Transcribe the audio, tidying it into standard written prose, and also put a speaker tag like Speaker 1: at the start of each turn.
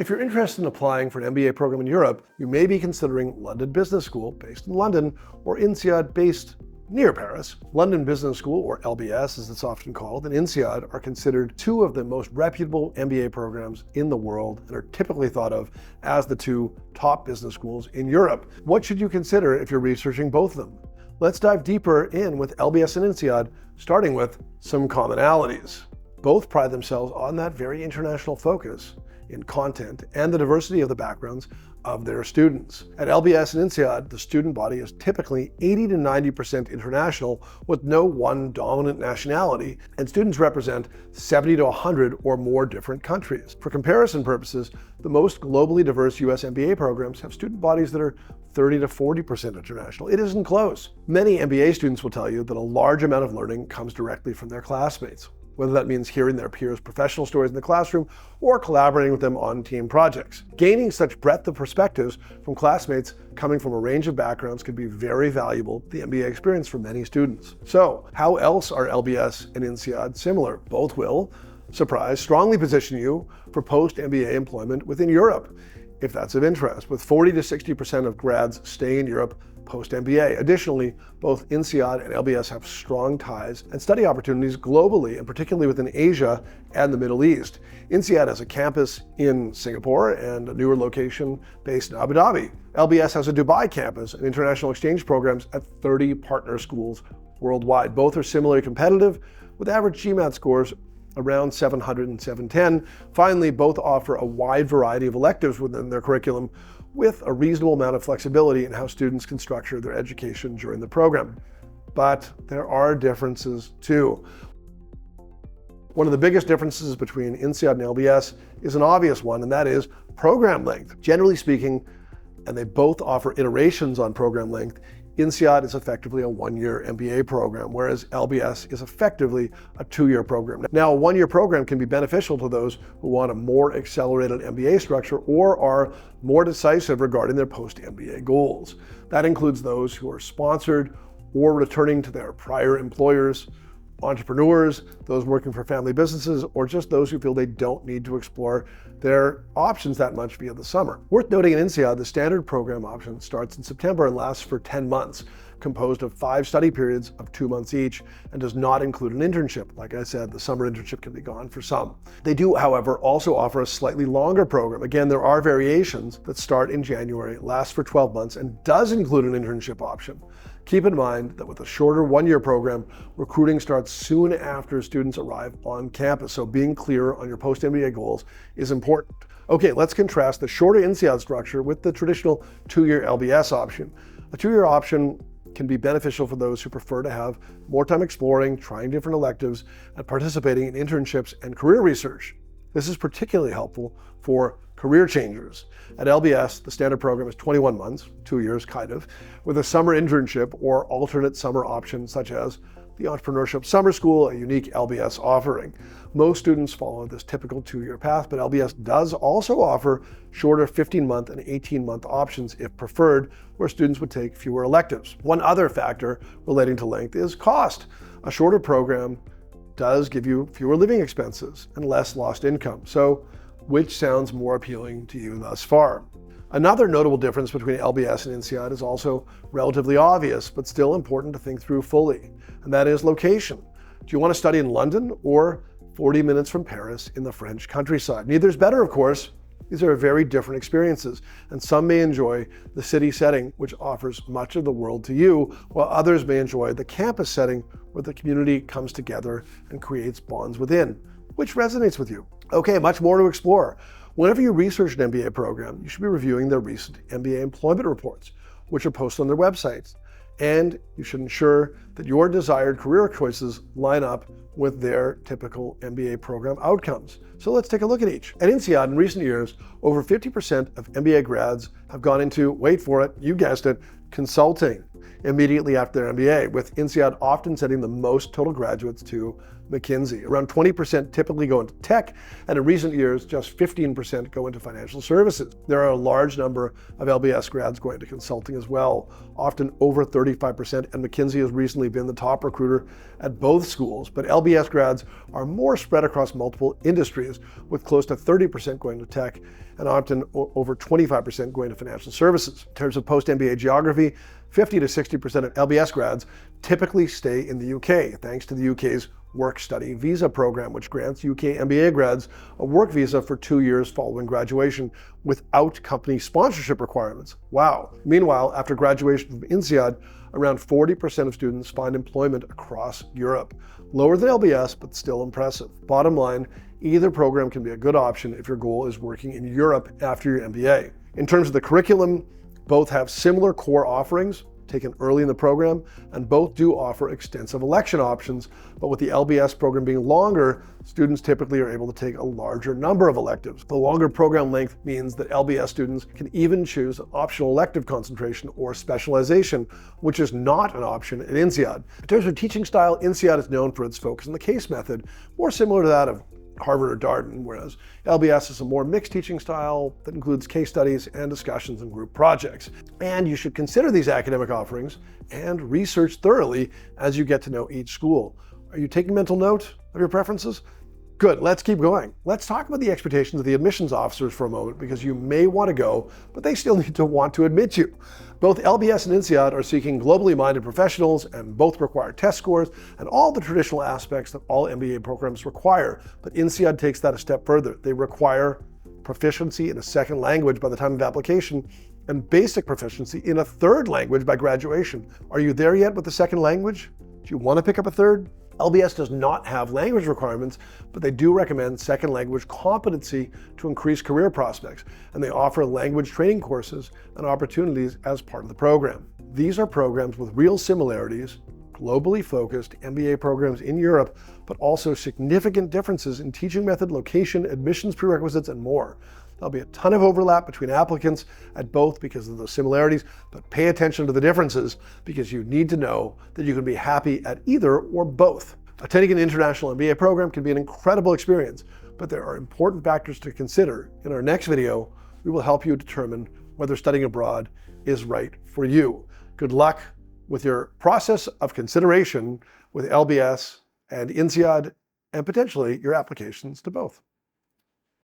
Speaker 1: If you're interested in applying for an MBA program in Europe, you may be considering London Business School, based in London, or INSEAD, based near Paris. London Business School, or LBS as it's often called, and INSEAD are considered two of the most reputable MBA programs in the world and are typically thought of as the two top business schools in Europe. What should you consider if you're researching both of them? Let's dive deeper in with LBS and INSEAD, starting with some commonalities. Both pride themselves on that very international focus in content and the diversity of the backgrounds of their students. At LBS and INSEAD, the student body is typically 80 to 90% international with no one dominant nationality, and students represent 70 to 100 or more different countries. For comparison purposes, the most globally diverse US MBA programs have student bodies that are 30 to 40% international. It isn't close. Many MBA students will tell you that a large amount of learning comes directly from their classmates, whether that means hearing their peers' professional stories in the classroom or collaborating with them on team projects. Gaining such breadth of perspectives from classmates coming from a range of backgrounds can be very valuable to the MBA experience for many students. So, how else are LBS and INSEAD similar? Both will, surprise, strongly position you for post-MBA employment within Europe, if that's of interest, with 40 to 60% of grads stay in Europe post-MBA. Additionally, both INSEAD and LBS have strong ties and study opportunities globally, and particularly within Asia and the Middle East. INSEAD has a campus in Singapore and a newer location based in Abu Dhabi. LBS has a Dubai campus and international exchange programs at 30 partner schools worldwide. Both are similarly competitive, with average GMAT scores around 700 and 710. Finally, both offer a wide variety of electives within their curriculum, with a reasonable amount of flexibility in how students can structure their education during the program. But there are differences too. One of the biggest differences between INSEAD and LBS is an obvious one, and that is program length. Generally speaking, and they both offer iterations on program length, INSEAD is effectively a one-year MBA program, whereas LBS is effectively a two-year program. Now, a one-year program can be beneficial to those who want a more accelerated MBA structure or are more decisive regarding their post-MBA goals. That includes those who are sponsored or returning to their prior employers, entrepreneurs, those working for family businesses, or just those who feel they don't need to explore their options that much via the summer. Worth noting in INSEAD, the standard program option starts in September and lasts for 10 months, composed of 5 study periods of 2 months each, and does not include an internship. Like I said, the summer internship can be gone for some. They do, however, also offer a slightly longer program. Again, there are variations that start in January, last for 12 months, and does include an internship option. Keep in mind that with a shorter one-year program, recruiting starts soon after students arrive on campus, so being clear on your post-MBA goals is important. Okay, let's contrast the shorter INSEAD structure with the traditional 2-year LBS option. A 2-year option can be beneficial for those who prefer to have more time exploring, trying different electives, and participating in internships and career research. This is particularly helpful for career changers. At LBS, the standard program is 21 months, 2 years kind of, with a summer internship or alternate summer option such as the Entrepreneurship Summer School, a unique LBS offering. Most students follow this typical 2-year path, but LBS does also offer shorter 15-month and 18-month options if preferred, where students would take fewer electives. One other factor relating to length is cost. A shorter program does give you fewer living expenses and less lost income. So, which sounds more appealing to you thus far? Another notable difference between LBS and INSEAD is also relatively obvious, but still important to think through fully, and that is location. Do you want to study in London or 40 minutes from Paris in the French countryside? Neither is better, of course. These are very different experiences, and some may enjoy the city setting, which offers much of the world to you, while others may enjoy the campus setting, where the community comes together and creates bonds within. Which resonates with you? Okay, much more to explore. Whenever you research an MBA program, you should be reviewing their recent MBA employment reports, which are posted on their websites. And you should ensure that your desired career choices line up with their typical MBA program outcomes. So let's take a look at each. At INSEAD, in recent years, over 50% of MBA grads have gone into, wait for it, you guessed it, consulting immediately after their MBA, with INSEAD often sending the most total graduates to McKinsey. Around 20% typically go into tech, and in recent years, just 15% go into financial services. There are a large number of LBS grads going into consulting as well, often over 35%, and McKinsey has recently been the top recruiter at both schools. But LBS grads are more spread across multiple industries, with close to 30% going to tech and often over 25% going to financial services. In terms of post-MBA geography, 50 to 60% of LBS grads typically stay in the UK, thanks to the UK's work-study visa program, which grants UK MBA grads a work visa for 2 years following graduation without company sponsorship requirements. Wow. Meanwhile, after graduation from INSEAD, around 40% of students find employment across Europe. Lower than LBS, but still impressive. Bottom line, either program can be a good option if your goal is working in Europe after your MBA. In terms of the curriculum, both have similar core offerings taken early in the program, and both do offer extensive election options, but with the LBS program being longer, students typically are able to take a larger number of electives. The longer program length means that LBS students can even choose an optional elective concentration or specialization, which is not an option at INSEAD. In terms of teaching style, INSEAD is known for its focus on the case method, more similar to that of Harvard or Darden, whereas LBS is a more mixed teaching style that includes case studies and discussions and group projects. And you should consider these academic offerings and research thoroughly as you get to know each school. Are you taking mental note of your preferences? Good, let's keep going. Let's talk about the expectations of the admissions officers for a moment, because you may want to go, but they still need to want to admit you. Both LBS and INSEAD are seeking globally minded professionals, and both require test scores and all the traditional aspects that all MBA programs require. But INSEAD takes that a step further. They require proficiency in a second language by the time of application and basic proficiency in a third language by graduation. Are you there yet with the second language? Do you want to pick up a third? LBS does not have language requirements, but they do recommend second language competency to increase career prospects, and they offer language training courses and opportunities as part of the program. These are programs with real similarities, globally focused MBA programs in Europe, but also significant differences in teaching method, location, admissions prerequisites, and more. There'll be a ton of overlap between applicants at both because of those similarities, but pay attention to the differences because you need to know that you can be happy at either or both. Attending an international MBA program can be an incredible experience, but there are important factors to consider. In our next video, we will help you determine whether studying abroad is right for you. Good luck with your process of consideration with LBS and INSEAD, and potentially your applications to both.